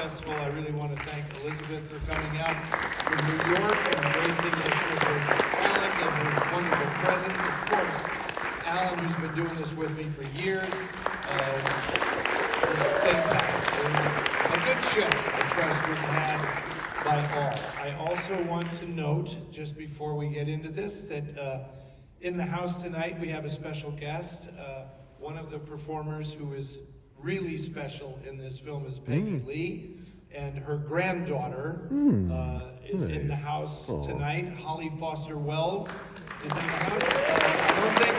Festival. I really want to thank Elizabeth for coming out from New York and gracing us with her talent and her wonderful presence. Of course, Alan, who's been doing this with me for years, was fantastic. A good show, I trust, was had by all. I also want to note, just before we get into this, that in the house tonight we have a special guest. One of the performers who is really special in this film is Peggy Lee, and her granddaughter is in the house tonight. Holly Foster Wells is in the house. I don't think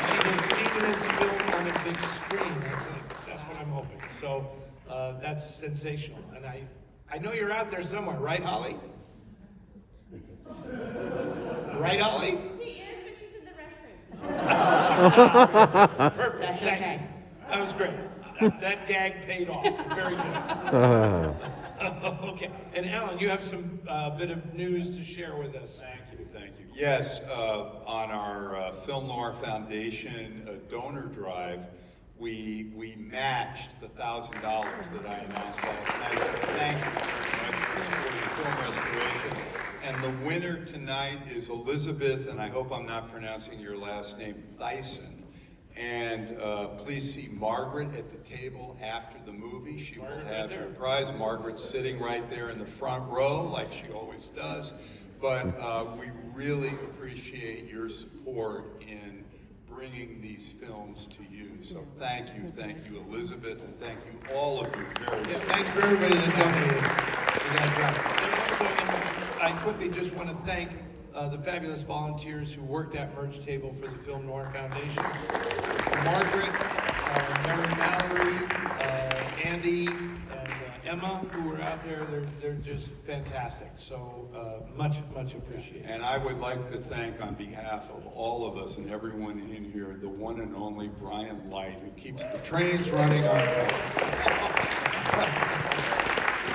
she has seen this film on a big screen. That's what I'm hoping. So that's sensational. And I know you're out there somewhere, right, Holly? Right, Holly? She is, but she's in the restroom. Perfect. That's okay. That was great. That gag paid off. Very good. Okay. And Alan, you have some bit of news to share with us. Thank you. Yes, on our Film Noir Foundation donor drive, we matched the $1,000 that I announced last night. So thank you very much for supporting film restoration. And the winner tonight is Elizabeth, and I hope I'm not pronouncing your last name, Thyssen. And please see Margaret at the table after the movie. She will have her prize. Margaret's sitting right there in the front row, like she always does. But we really appreciate your support in bringing these films to you. So thank you, Elizabeth, and thank you all of you very much. Thanks for everybody that donated to that drive. And also, I quickly just want to thank the fabulous volunteers who worked at Merge Table for the Film Noir Foundation. Margaret, Mary Mallory, Andy, and Emma, who were out there. They're just fantastic. So much appreciated. And I would like to thank, on behalf of all of us and everyone in here, the one and only Brian Light, who keeps the trains running on time.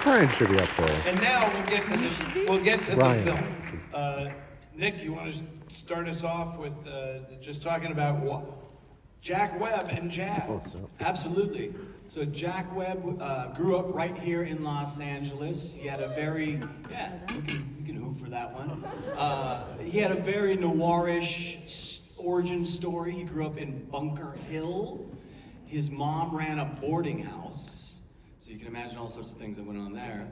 Brian should be up there. And now we'll get to Brian. the film. Nick, you want to start us off with just talking about Jack Webb and jazz? Absolutely. So Jack Webb grew up right here in Los Angeles. He had a very, you can hoop for that one. He had a very noirish origin story. He grew up in Bunker Hill. His mom ran a boarding house. So you can imagine all sorts of things that went on there.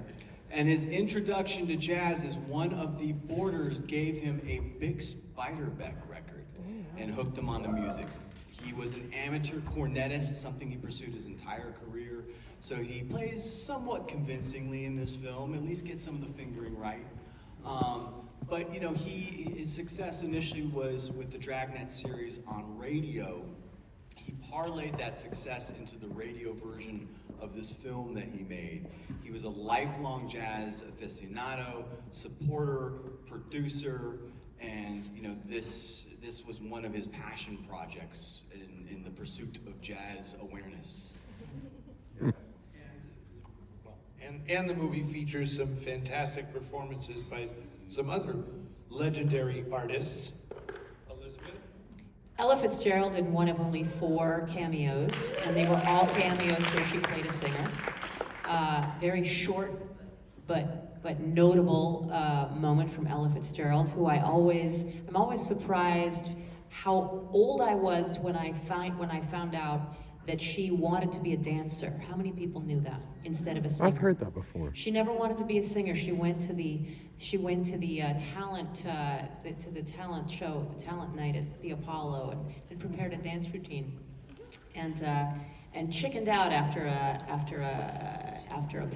And his introduction to jazz is one of the boarders gave him a Bix Beiderbecke record and hooked him on the music. He was an amateur cornetist, something he pursued his entire career. So he plays somewhat convincingly in this film, at least gets some of the fingering right. But you know, his success initially was with the Dragnet series on radio. He parlayed that success into the radio version of this film that he made. He was a lifelong jazz aficionado, supporter, producer, and you know, this was one of his passion projects in the pursuit of jazz awareness. And the movie features some fantastic performances by some other legendary artists. Elizabeth? Ella Fitzgerald in one of only 4 cameos, and they were all cameos where she played a singer. Very short but notable moment from Ella Fitzgerald, who I'm always surprised how old I was when I found out that she wanted to be a dancer. How many people knew that instead of a singer? I've heard that before. She never wanted to be a singer. She went to the talent show, the talent night at the Apollo, and prepared a dance routine, and chickened out after a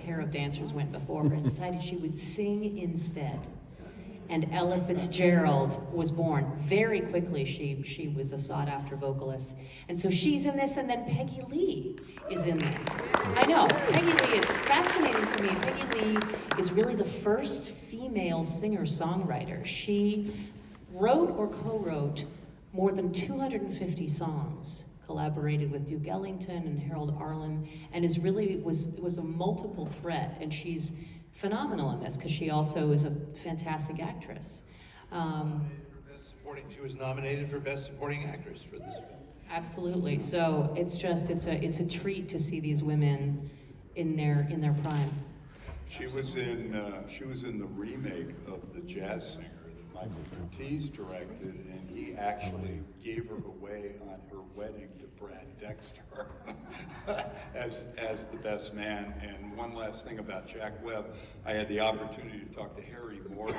pair of dancers went before her and decided she would sing instead. And Ella Fitzgerald was born. Very quickly, she was a sought-after vocalist. And so she's in this, and then Peggy Lee is in this. I know, Peggy Lee, it's fascinating to me. Peggy Lee is really the first female singer-songwriter. She wrote or co-wrote more than 250 songs, collaborated with Duke Ellington and Harold Arlen, and was a multiple threat, and she's phenomenal in this because she also is a fantastic actress. She was nominated for Best Supporting Actress for this film. Absolutely. So it's a treat to see these women in their prime. She was in the remake of The Jazz Singer that Michael Curtiz directed, and he actually gave her away on her wedding to Brad Dexter as the best man. And one last thing about Jack Webb, I had the opportunity to talk to Harry Muller,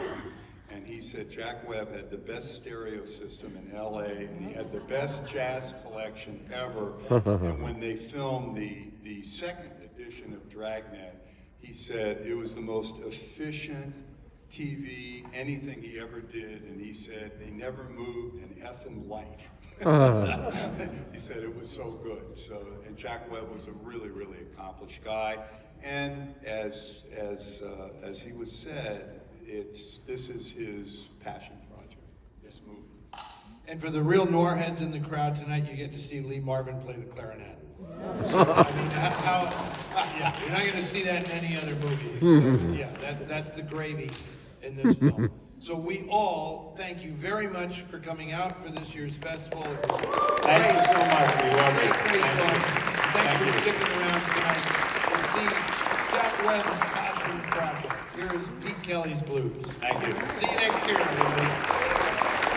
and he said Jack Webb had the best stereo system in LA, and he had the best jazz collection ever. And when they filmed the second edition of Dragnet, he said it was the most efficient TV, anything he ever did, and he said they never moved an effing light. He said it was so good. So, and Jack Webb was a really, really accomplished guy. And as he was said, this is his passion project, this movie. And for the real noir heads in the crowd tonight, you get to see Lee Marvin play the clarinet. So, I mean, yeah, you're not going to see that in any other movie. So, yeah, that's the gravy in this film. So we all thank you very much for coming out for this year's festival. It was Thank you so much. We love it. great fun. Thanks for you. sticking around tonight to see Jack Webb's passion project. Here is Pete Kelly's Blues. Thank you. See you next year, everybody.